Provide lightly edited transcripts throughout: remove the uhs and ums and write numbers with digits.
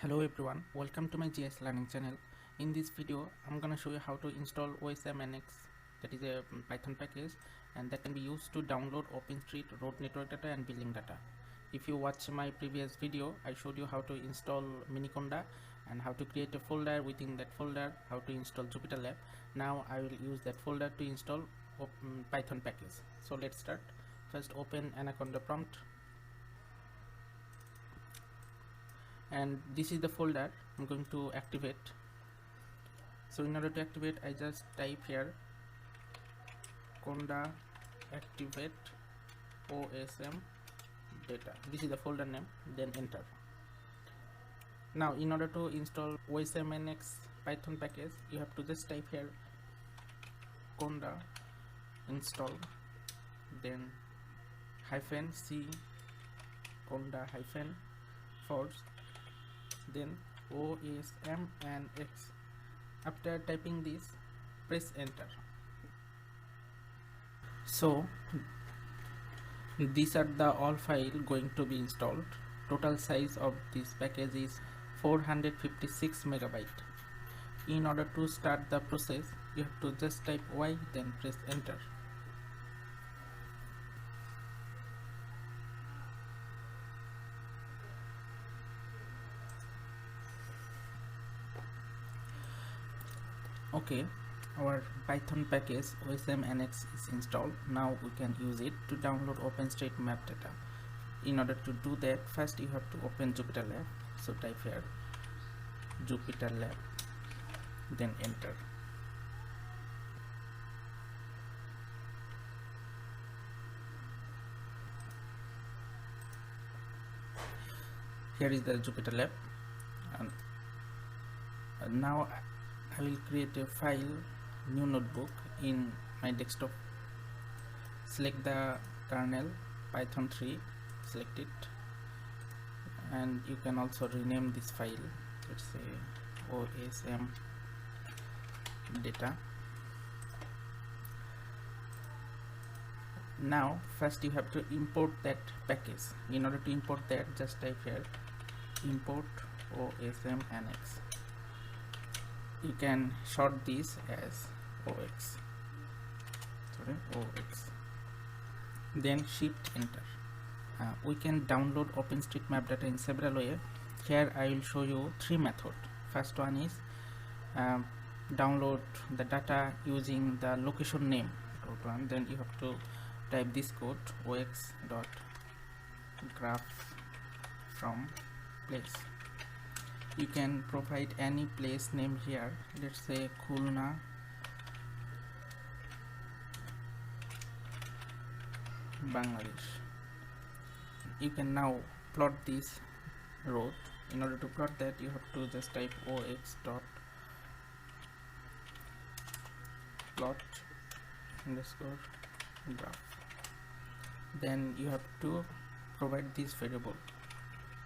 Hello everyone, welcome to my GIS learning channel. In this video I'm gonna show you how to install OSMnx, that is a Python package, and that can be used to download OpenStreet road network data and building data. If you watch my previous video, I showed you how to install Miniconda and how to create a folder. Within that folder, how to install Jupyter Lab. Now I will use that folder to install Python package. So let's start. First open Anaconda prompt, and this is the folder I'm going to activate. So in order to activate, I just type here conda activate OSM data. This is the folder name, then enter. Now in order to install OSMnx Python package, you have to just type here conda install, then -c conda -force, then OSMnx. After typing this, press enter. So these are the all file going to be installed. Total size of this package is 456 megabyte. In order to start the process, you have to just type Y, then press enter. Okay, our Python package OSMnx is installed. Now we can use it to download OpenStreetMap data. In order to do that, first you have to open Jupyter Lab. So type here Jupyter Lab, then enter. Here is the Jupyter Lab, and now I will create a file, new notebook in my desktop. Select the kernel Python 3, select it, and you can also rename this file. Let's say OSM data. Now first you have to import that package. In order to import that, just type here import OSMnx. You can short this as OX. Then shift enter. We can download OpenStreetMap data in several ways. Here I will show you three methods. First one is download the data using the location name. Then you have to type this code ox.graph from place. You can provide any place name here. Let's say Khulna, Bangladesh. You can now plot this road. In order to plot that, you have to just type ox.plot underscore graph. Then you have to provide this variable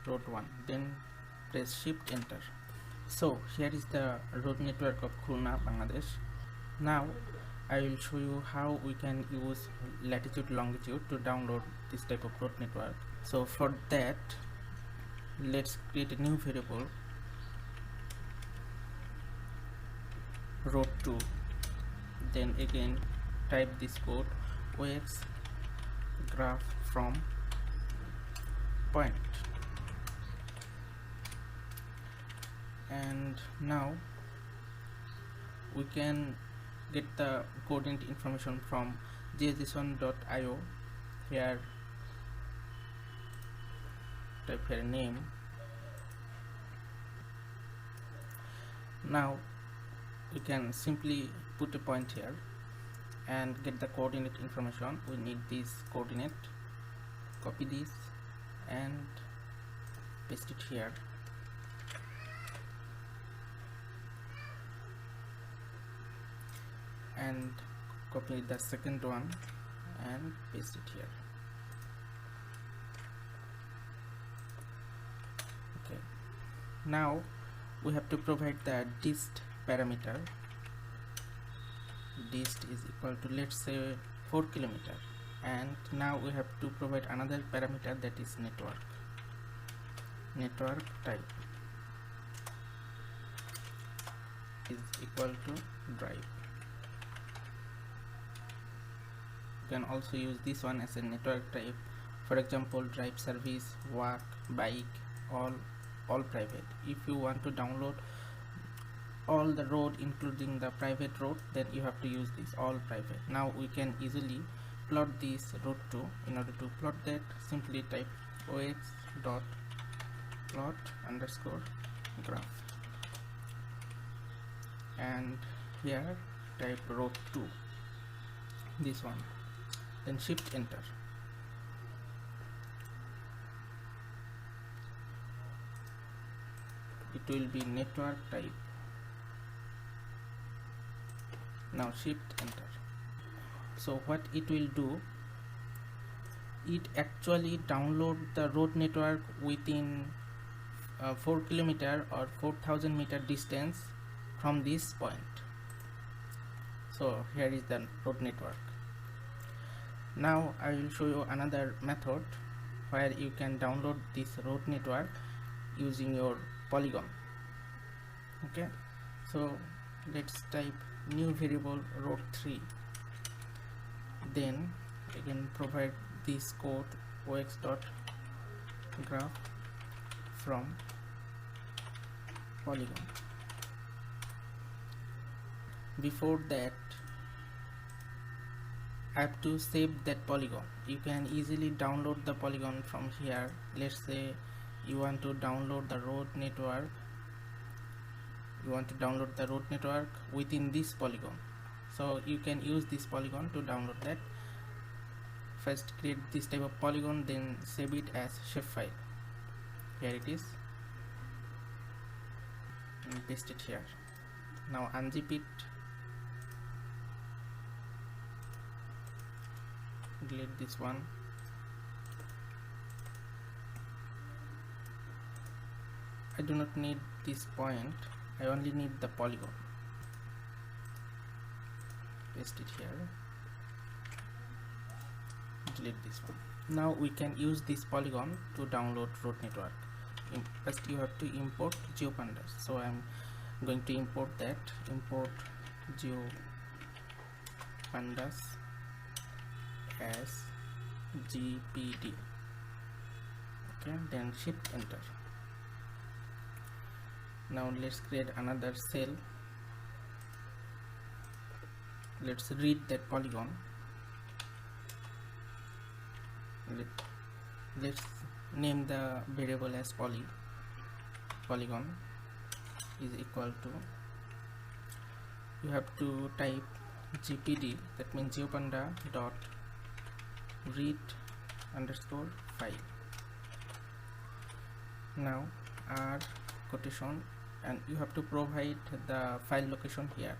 road 1, then press shift enter. So here is the road network of Khulna, Bangladesh. Now I will show you how we can use latitude longitude to download this type of road network. So for that, let's create a new variable road 2, then again type this code ox graph from point. And now we can get the coordinate information from gsjson.io. Here type here name. Now we can simply put a point here and get the coordinate information. We need this coordinate, copy this and paste it here. And copy the second one and paste it here. Okay, now we have to provide the dist parameter. Dist is equal to, let's say, 4 kilometer, and now we have to provide another parameter, that is network type. is equal to drive. You can also use this one as a network type. For example, drive service, work, bike, all private. If you want to download all the road including the private road, then you have to use this all private. Now we can easily plot this road to. In order to plot that, simply type OS.plot underscore graph, and here type road 2, this one, then shift enter. It will be network type. Now shift enter. So what it will do, it actually download the road network within 4 km or 4000 meter distance from this point. So here is the road network. Now I will show you another method where you can download this road network using your Polygon. Okay, so let's type new variable road 3, then again provide this code ox.graph from Polygon. Before that, I have to save that polygon. You can easily download the polygon from here. Let's say you want to download the road network. You want to download the road network within this polygon. So you can use this polygon to download that. First create this type of polygon, then save it as shapefile. Here it is, and paste it here. Now unzip it, delete this one. I do not need this point, I only need the polygon. Paste it here, delete this one. Now we can use this polygon to download road network. First you have to import GeoPandas, so I am going to import that. Import GeoPandas as GPD. Okay, then shift enter. Now let's create another cell. Let's read that polygon. Let's name the variable as polygon is equal to, you have to type GPD, that means GeoPanda dot read underscore file. Now R quotation, and you have to provide the file location here.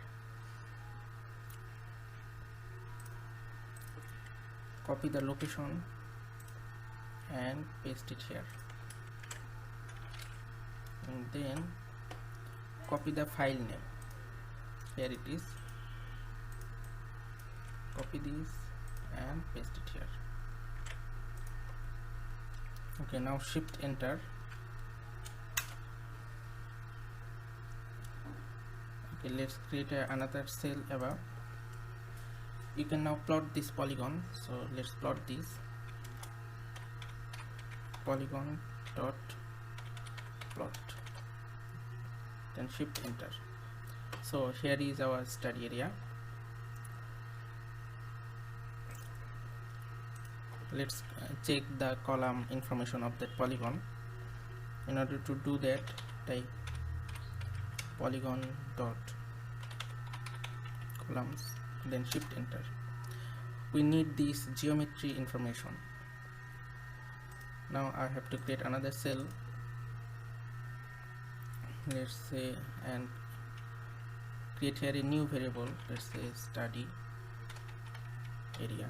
Copy the location and paste it here, and then copy the file name. Here it is, copy this and paste it here. Okay, now shift enter. Okay, let's create another cell above. You can now plot this polygon, so let's plot this polygon dot plot, then shift enter. So here is our study area. Let's check the column information of that polygon. In order to do that, type polygon dot columns, then shift enter. We need this geometry information. Now I have to create another cell, let's say, and create here a new variable. Let's say study area.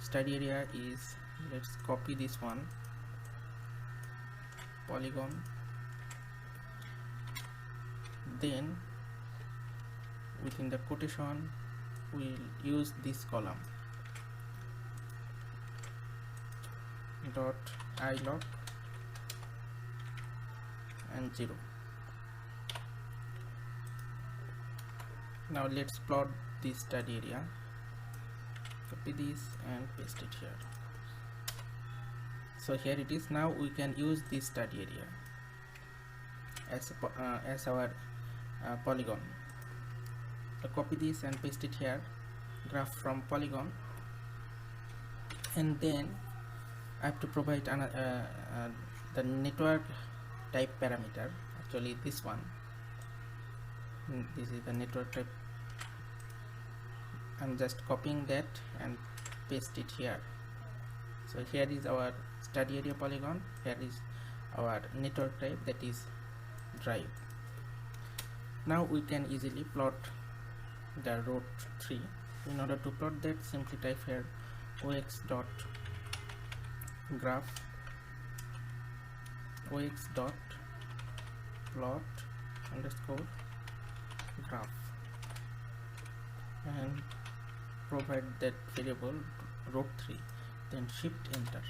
Study area is, let's copy this one, polygon, then within the quotation we'll use this column dot ilog and 0. Now let's plot this study area. Copy this and paste it here. So here it is. Now we can use this study area as our polygon. So copy this and paste it here, graph from Polygon, and then I have to provide the network type parameter. Actually this one, this is the network type. I'm just copying that and paste it here. So here is our study area polygon, here is our network type, that is drive. Now we can easily plot the road 3. In order to plot that, simply type here ox.graph ox.plot_graph and provide that variable road 3, then shift enter.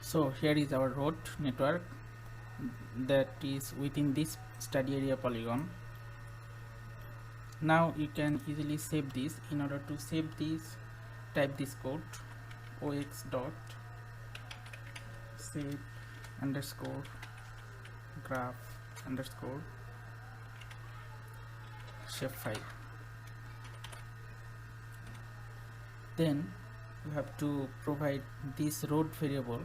So here is our road network that is within this study area polygon. Now you can easily save this. In order to save this, type this code ox.save_graph_shapefile. Then you have to provide this road variable,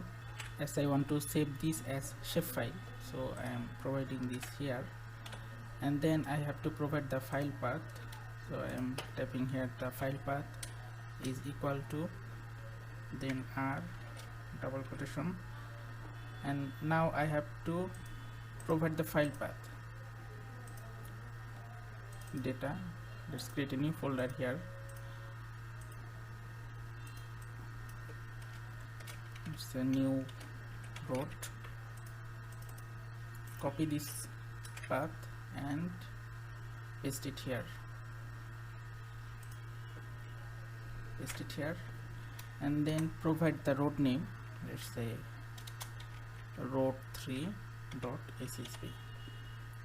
as I want to save this as shapefile, so I am providing this here. And then I have to provide the file path, so I am typing here the file path is equal to, then r double quotation, and now I have to provide the file path data. Let's create a new folder here. It's a new road. Copy this path and paste it here, and then provide the road name. Let's say road3.ssp.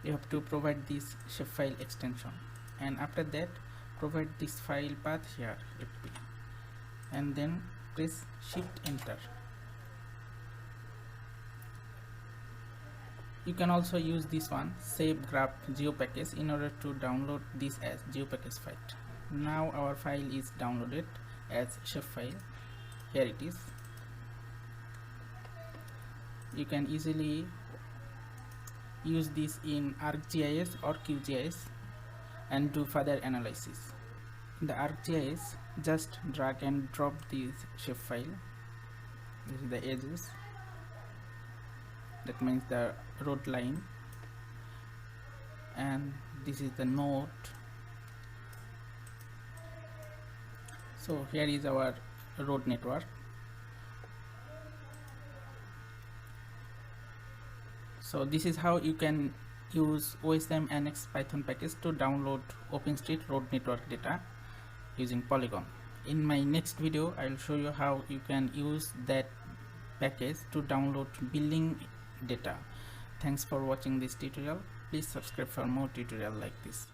you have to provide this shapefile extension, and after that provide this file path here, fp, and then press shift enter. You can also use this one, save graph geopackage, in order to download this as geopackage file. Now our file is downloaded as shapefile. Here it is. You can easily use this in ArcGIS or QGIS and do further analysis. In the ArcGIS, just drag and drop this shapefile. This is the edges, that means the road line, and this is the node. So here is our road network. So this is how you can use OSMnx Python package to download OpenStreet road network data using Polygon. In my next video, I will show you how you can use that package to download building data. Thanks for watching this tutorial. Please subscribe for more tutorial like this.